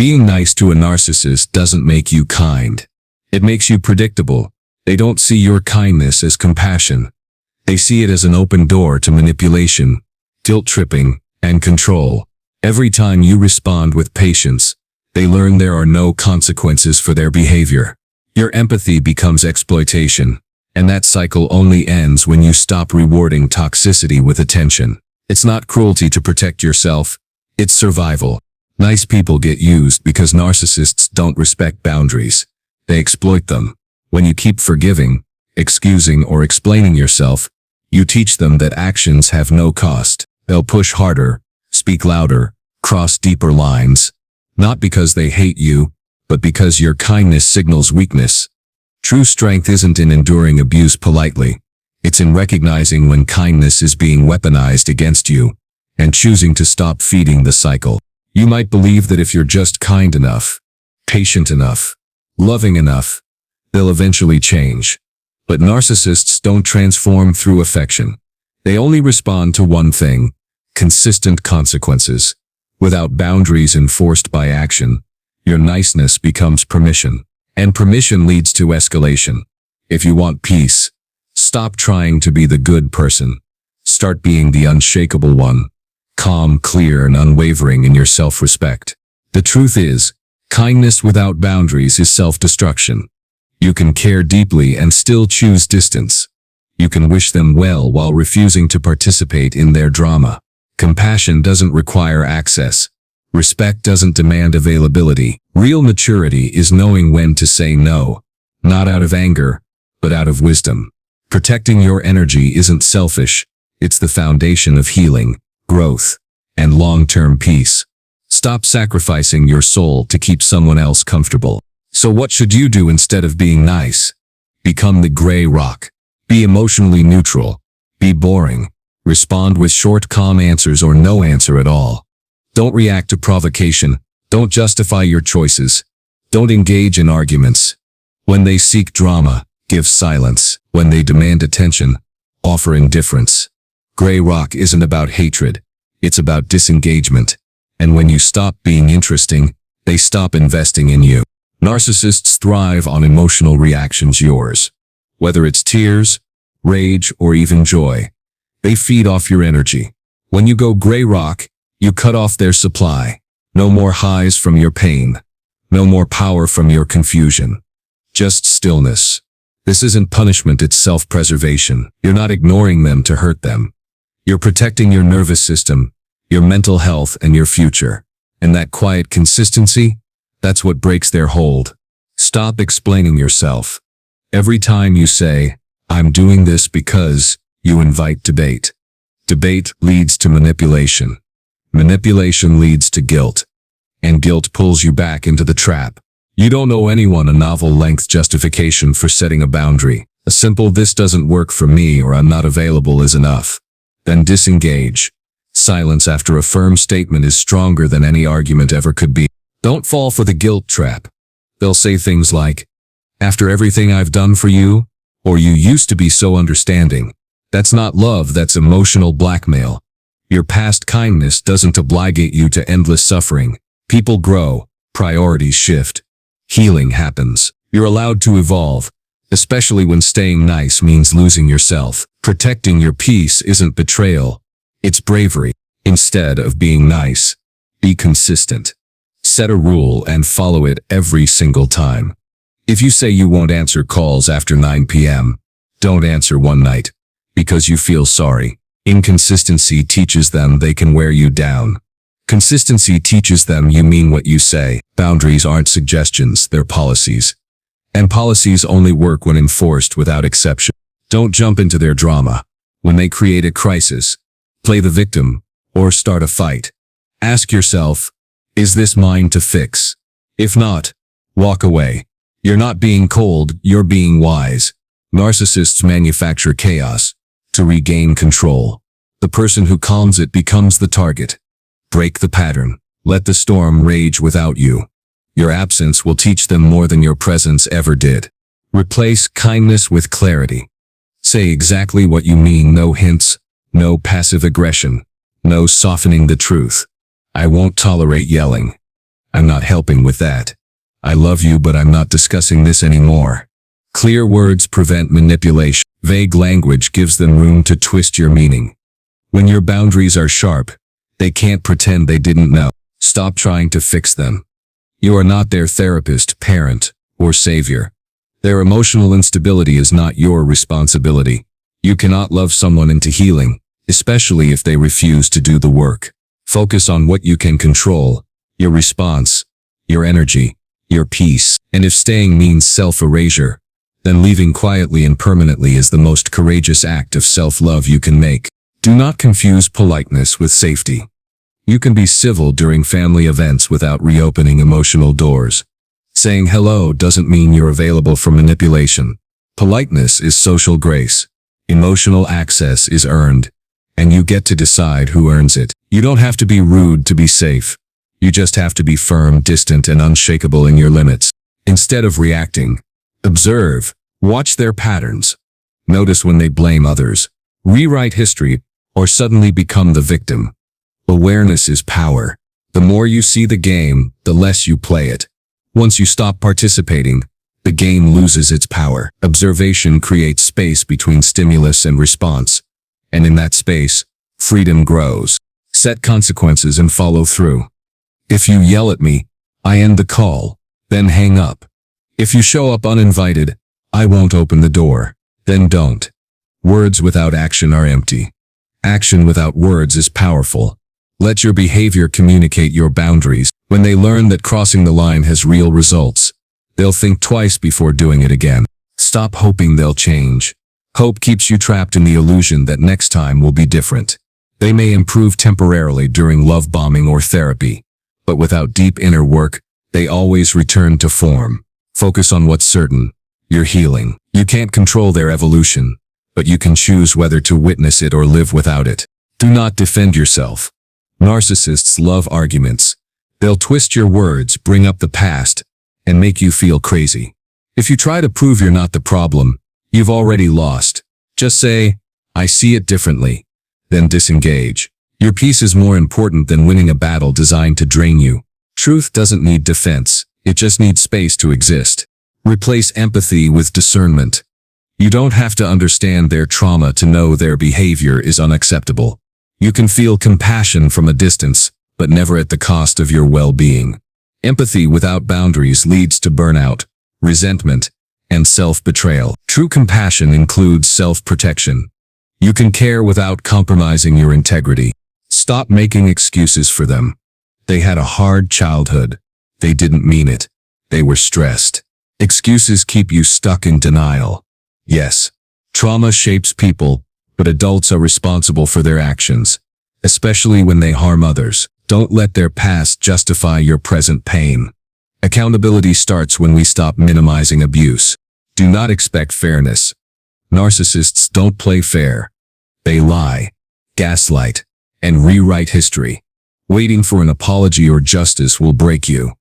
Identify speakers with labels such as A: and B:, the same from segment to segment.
A: Being nice to a narcissist doesn't make you kind. It makes you predictable. They don't see your kindness as compassion. They see it as an open door to manipulation, guilt-tripping, and control. Every time you respond with patience, they learn there are no consequences for their behavior. Your empathy becomes exploitation, and that cycle only ends when you stop rewarding toxicity with attention. It's not cruelty to protect yourself, it's survival. Nice people get used because narcissists don't respect boundaries. They exploit them. When you keep forgiving, excusing, or explaining yourself, you teach them that actions have no cost. They'll push harder, speak louder, cross deeper lines, not because they hate you, but because your kindness signals weakness. True strength isn't in enduring abuse politely. It's in recognizing when kindness is being weaponized against you and choosing to stop feeding the cycle. You might believe that if you're just kind enough, patient enough, loving enough, they'll eventually change. But narcissists don't transform through affection. They only respond to one thing: consistent consequences. Without boundaries enforced by action, your niceness becomes permission. And permission leads to escalation. If you want peace, stop trying to be the good person. Start being the unshakable one. Calm, clear, and unwavering in your self-respect. The truth is, kindness without boundaries is self-destruction. You can care deeply and still choose distance. You can wish them well while refusing to participate in their drama. Compassion doesn't require access. Respect doesn't demand availability. Real maturity is knowing when to say no, not out of anger, but out of wisdom. Protecting your energy isn't selfish. It's the foundation of healing, growth, and long-term peace. Stop sacrificing your soul to keep someone else comfortable. So what should you do instead of being nice? Become the gray rock. Be emotionally neutral. Be boring. Respond with short, calm answers or no answer at all. Don't react to provocation. Don't justify your choices. Don't engage in arguments. When they seek drama, give silence. When they demand attention, offer indifference. Gray rock isn't about hatred. It's about disengagement. And when you stop being interesting, they stop investing in you. Narcissists thrive on emotional reactions, yours. Whether it's tears, rage, or even joy, they feed off your energy. When you go gray rock, you cut off their supply. No more highs from your pain. No more power from your confusion. Just stillness. This isn't punishment, it's self-preservation. You're not ignoring them to hurt them. You're protecting your nervous system, your mental health, and your future. And that quiet consistency, that's what breaks their hold. Stop explaining yourself. Every time you say, "I'm doing this because," you invite debate. Debate leads to manipulation. Manipulation leads to guilt. And guilt pulls you back into the trap. You don't owe anyone a novel-length justification for setting a boundary. A simple "this doesn't work for me" or "I'm not available" is enough. Then disengage. Silence after a firm statement is stronger than any argument ever could be. Don't fall for the guilt trap. They'll say things like, "After everything I've done for you," or "You used to be so understanding." That's not love, that's emotional blackmail. Your past kindness doesn't obligate you to endless suffering. People grow, priorities shift. Healing happens. You're allowed to evolve, especially when staying nice means losing yourself. Protecting your peace isn't betrayal, it's bravery. Instead of being nice, be consistent. Set a rule and follow it every single time. If you say you won't answer calls after 9 p.m., don't answer one night because you feel sorry. Inconsistency teaches them they can wear you down. Consistency teaches them you mean what you say. Boundaries aren't suggestions, they're policies. And policies only work when enforced without exception. Don't jump into their drama. When they create a crisis, play the victim or start a fight. Ask yourself, is this mine to fix? If not, walk away. You're not being cold, you're being wise. Narcissists manufacture chaos to regain control. The person who calms it becomes the target. Break the pattern. Let the storm rage without you. Your absence will teach them more than your presence ever did. Replace kindness with clarity. Say exactly what you mean, no hints, no passive aggression, no softening the truth. I won't tolerate yelling. I'm not helping with that. I love you, but I'm not discussing this anymore. Clear words prevent manipulation. Vague language gives them room to twist your meaning. When your boundaries are sharp, they can't pretend they didn't know. Stop trying to fix them. You are not their therapist, parent, or savior. Their emotional instability is not your responsibility. You cannot love someone into healing, especially if they refuse to do the work. Focus on what you can control, your response, your energy, your peace. And if staying means self-erasure, then leaving quietly and permanently is the most courageous act of self-love you can make. Do not confuse politeness with safety. You can be civil during family events without reopening emotional doors. Saying hello doesn't mean you're available for manipulation. Politeness is social grace. Emotional access is earned, and you get to decide who earns it. You don't have to be rude to be safe. You just have to be firm, distant, and unshakable in your limits. Instead of reacting, observe, watch their patterns. Notice when they blame others, rewrite history, or suddenly become the victim. Awareness is power. The more you see the game, the less you play it. Once you stop participating, the game loses its power. Observation creates space between stimulus and response, and in that space, freedom grows. Set consequences and follow through. If you yell at me, I end the call, then hang up. If you show up uninvited, I won't open the door, then don't. Words without action are empty. Action without words is powerful. Let your behavior communicate your boundaries. When they learn that crossing the line has real results, they'll think twice before doing it again. Stop hoping they'll change. Hope keeps you trapped in the illusion that next time will be different. They may improve temporarily during love bombing or therapy, but without deep inner work, they always return to form. Focus on what's certain, your healing. You can't control their evolution, but you can choose whether to witness it or live without it. Do not defend yourself. Narcissists love arguments. They'll twist your words, bring up the past, and make you feel crazy. If you try to prove you're not the problem, you've already lost. Just say, I see it differently. Then disengage. Your peace is more important than winning a battle designed to drain you. Truth doesn't need defense. It just needs space to exist. Replace empathy with discernment. You don't have to understand their trauma to know their behavior is unacceptable. You can feel compassion from a distance, but never at the cost of your well-being. Empathy without boundaries leads to burnout, resentment, and self-betrayal. True compassion includes self-protection. You can care without compromising your integrity. Stop making excuses for them. They had a hard childhood. They didn't mean it. They were stressed. Excuses keep you stuck in denial. Yes, trauma shapes people, but adults are responsible for their actions, especially when they harm others. Don't let their past justify your present pain. Accountability starts when we stop minimizing abuse. Do not expect fairness. Narcissists don't play fair. They lie, gaslight, and rewrite history. Waiting for an apology or justice will break you.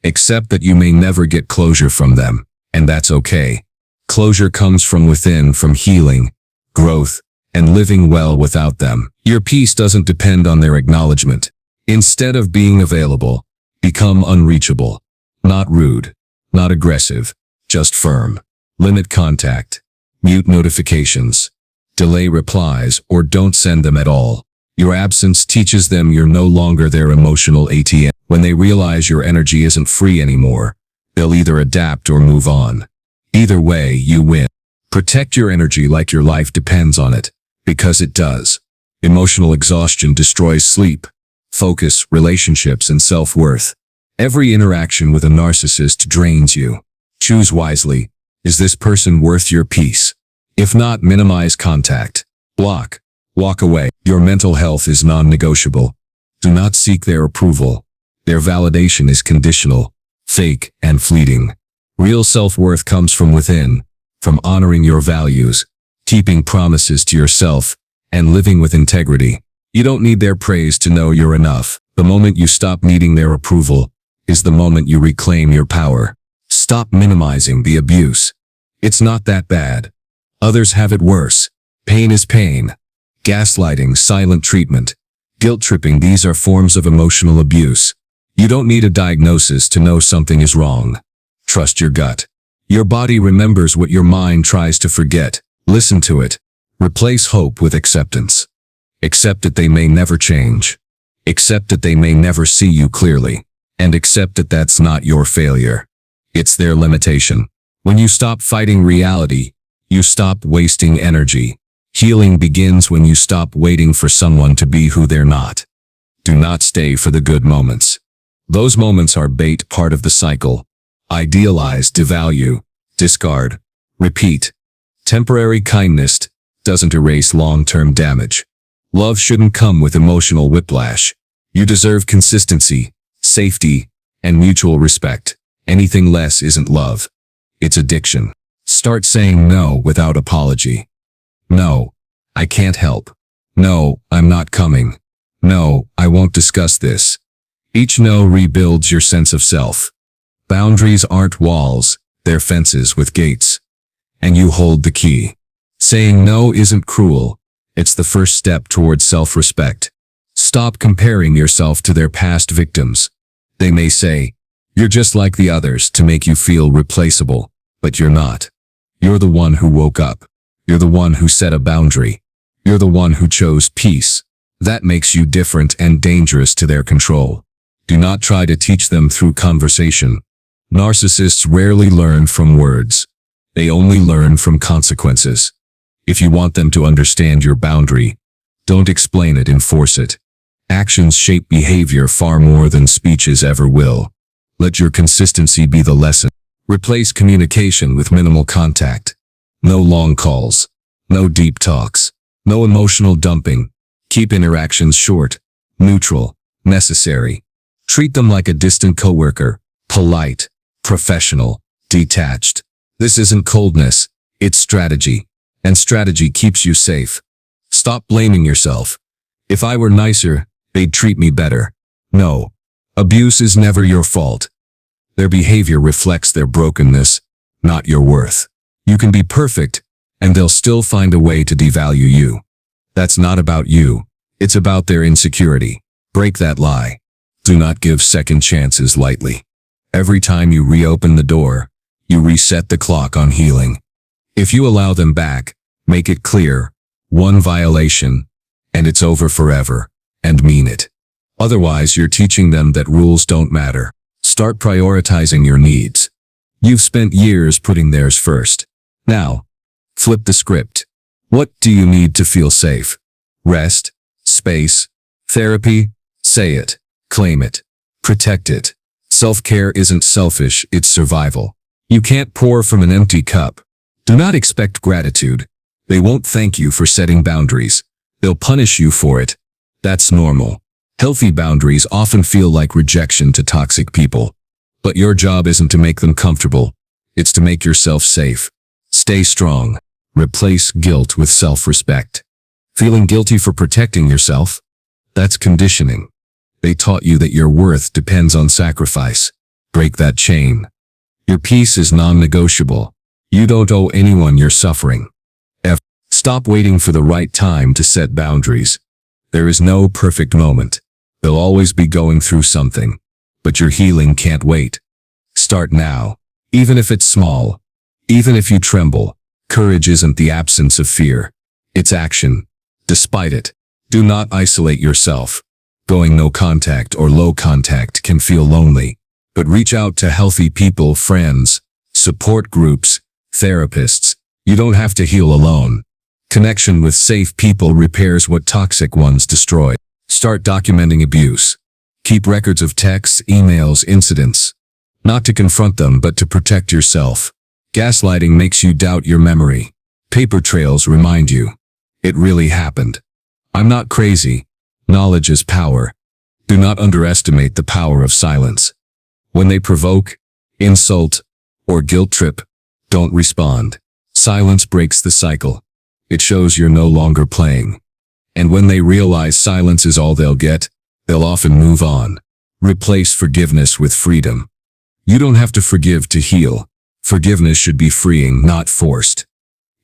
A: Accept that you may never get closure from them, and that's okay. Closure comes from within, from healing, growth, and living well without them. Your peace doesn't depend on their acknowledgement. Instead of being available, become unreachable. Not rude, not aggressive, just firm. Limit contact. Mute notifications. Delay replies or don't send them at all. Your absence teaches them you're no longer their emotional ATM. When they realize your energy isn't free anymore, they'll either adapt or move on. Either way, you win. Protect your energy like your life depends on it, because it does. Emotional exhaustion destroys sleep, focus, relationships, and self-worth. Every interaction with a narcissist drains you. Choose wisely. Is this person worth your peace? If not, minimize contact. Block. Walk away. Your mental health is non-negotiable. Do not seek their approval. Their validation is conditional, fake, and fleeting. Real self-worth comes from within, from honoring your values, keeping promises to yourself, and living with integrity. You don't need their praise to know you're enough. The moment you stop needing their approval is the moment you reclaim your power. Stop minimizing the abuse. It's not that bad. Others have it worse. Pain is pain. Gaslighting, silent treatment, guilt tripping, these are forms of emotional abuse. You don't need a diagnosis to know something is wrong. Trust your gut. Your body remembers what your mind tries to forget. Listen to it. Replace hope with acceptance. Accept that they may never change. Accept that they may never see you clearly. And accept that that's not your failure. It's their limitation. When you stop fighting reality, you stop wasting energy. Healing begins when you stop waiting for someone to be who they're not. Do not stay for the good moments. Those moments are bait, part of the cycle. Idealize, devalue, discard, repeat. Temporary kindness doesn't erase long-term damage. Love shouldn't come with emotional whiplash. You deserve consistency, safety, and mutual respect. Anything less isn't love. It's addiction. Start saying no without apology. No, I can't help. No, I'm not coming. No, I won't discuss this. Each no rebuilds your sense of self. Boundaries aren't walls, they're fences with gates. And you hold the key. Saying no isn't cruel. It's the first step towards self-respect. Stop comparing yourself to their past victims. They may say, "You're just like the others," to make you feel replaceable, but you're not. You're the one who woke up. You're the one who set a boundary. You're the one who chose peace. That makes you different and dangerous to their control. Do not try to teach them through conversation. Narcissists rarely learn from words. They only learn from consequences. If you want them to understand your boundary, don't explain it, enforce it. Actions shape behavior far more than speeches ever will. Let your consistency be the lesson. Replace communication with minimal contact. No long calls. No deep talks. No emotional dumping. Keep interactions short, neutral, necessary. Treat them like a distant coworker, polite, professional, detached. This isn't coldness, it's strategy. And strategy keeps you safe. Stop blaming yourself. If I were nicer, they'd treat me better. No. Abuse is never your fault. Their behavior reflects their brokenness, not your worth. You can be perfect, and they'll still find a way to devalue you. That's not about you. It's about their insecurity. Break that lie. Do not give second chances lightly. Every time you reopen the door, you reset the clock on healing. If you allow them back, make it clear, one violation, and it's over forever, and mean it. Otherwise, you're teaching them that rules don't matter. Start prioritizing your needs. You've spent years putting theirs first. Now, flip the script. What do you need to feel safe? Rest, space, therapy? Say it, claim it, protect it. Self-care isn't selfish, it's survival. You can't pour from an empty cup. Do not expect gratitude. They won't thank you for setting boundaries. They'll punish you for it. That's normal. Healthy boundaries often feel like rejection to toxic people. But your job isn't to make them comfortable. It's to make yourself safe. Stay strong. Replace guilt with self-respect. Feeling guilty for protecting yourself? That's conditioning. They taught you that your worth depends on sacrifice. Break that chain. Your peace is non-negotiable. You don't owe anyone your suffering. Stop waiting for the right time to set boundaries. There is no perfect moment. They'll always be going through something. But your healing can't wait. Start now. Even if it's small. Even if you tremble. Courage isn't the absence of fear. It's action. Despite it, do not isolate yourself. Going no contact or low contact can feel lonely. But reach out to healthy people, friends, support groups, therapists. You don't have to heal alone. Connection with safe people repairs what toxic ones destroy. Start documenting abuse. Keep records of texts, emails, incidents. Not to confront them, but to protect yourself. Gaslighting makes you doubt your memory. Paper trails remind you. It really happened. I'm not crazy. Knowledge is power. Do not underestimate the power of silence. When they provoke, insult, or guilt trip, don't respond. Silence breaks the cycle. It shows you're no longer playing. And when they realize silence is all they'll get, they'll often move on. Replace forgiveness with freedom. You don't have to forgive to heal. Forgiveness should be freeing, not forced.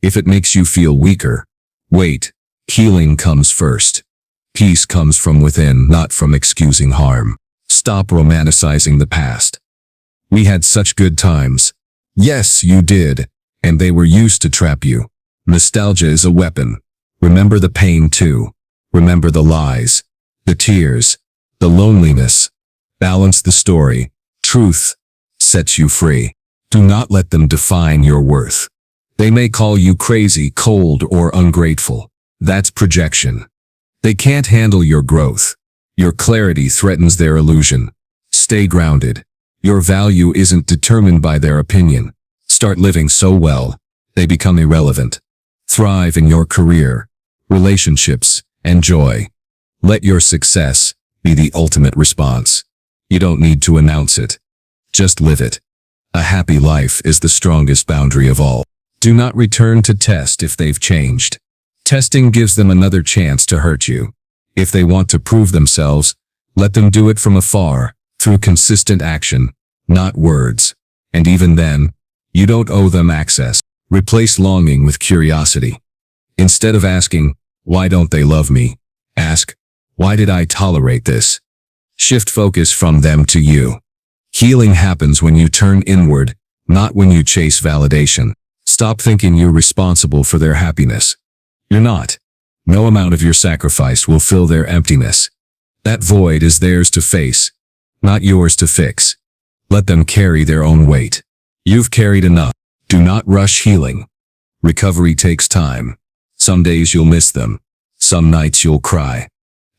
A: If it makes you feel weaker, wait. Healing comes first. Peace comes from within, not from excusing harm. Stop romanticizing the past. We had such good times. Yes, you did, and they were used to trap you. Nostalgia is a weapon. Remember the pain too. Remember the lies, the tears, the loneliness. Balance the story. Truth sets you free. Do not let them define your worth. They may call you crazy, cold, or ungrateful. That's projection. They can't handle your growth. Your clarity threatens their illusion. Stay grounded. Your value isn't determined by their opinion. Start living so well, they become irrelevant. Thrive in your career, relationships, and joy. Let your success be the ultimate response. You don't need to announce it. Just live it. A happy life is the strongest boundary of all. Do not return to test if they've changed. Testing gives them another chance to hurt you. If they want to prove themselves, let them do it from afar, through consistent action, not words. And even then, you don't owe them access. Replace longing with curiosity. Instead of asking, why don't they love me? Ask, why did I tolerate this? Shift focus from them to you. Healing happens when you turn inward, not when you chase validation. Stop thinking you're responsible for their happiness. You're not. No amount of your sacrifice will fill their emptiness. That void is theirs to face, not yours to fix. Let them carry their own weight. You've carried enough. Do not rush healing. Recovery takes time. Some days you'll miss them. Some nights you'll cry.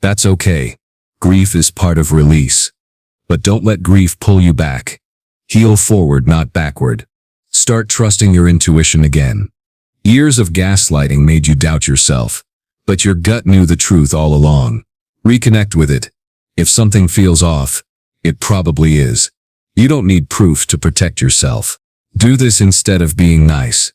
A: That's okay. Grief is part of release. But don't let grief pull you back. Heal forward, not backward. Start trusting your intuition again. Years of gaslighting made you doubt yourself, but your gut knew the truth all along. Reconnect with it. If something feels off, it probably is. You don't need proof to protect yourself. Do this instead of being nice.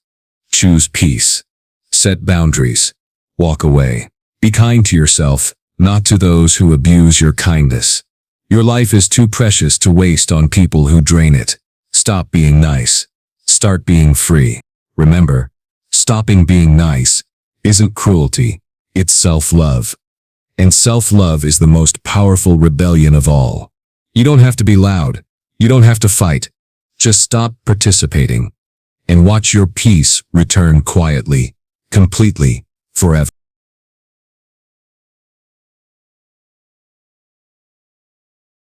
A: Choose peace. Set boundaries. Walk away. Be kind to yourself, not to those who abuse your kindness. Your life is too precious to waste on people who drain it. Stop being nice. Start being free. Remember, stopping being nice isn't cruelty, it's self-love. And self-love is the most powerful rebellion of all. You don't have to be loud. You don't have to fight. Just stop participating and watch your peace return quietly, completely, forever.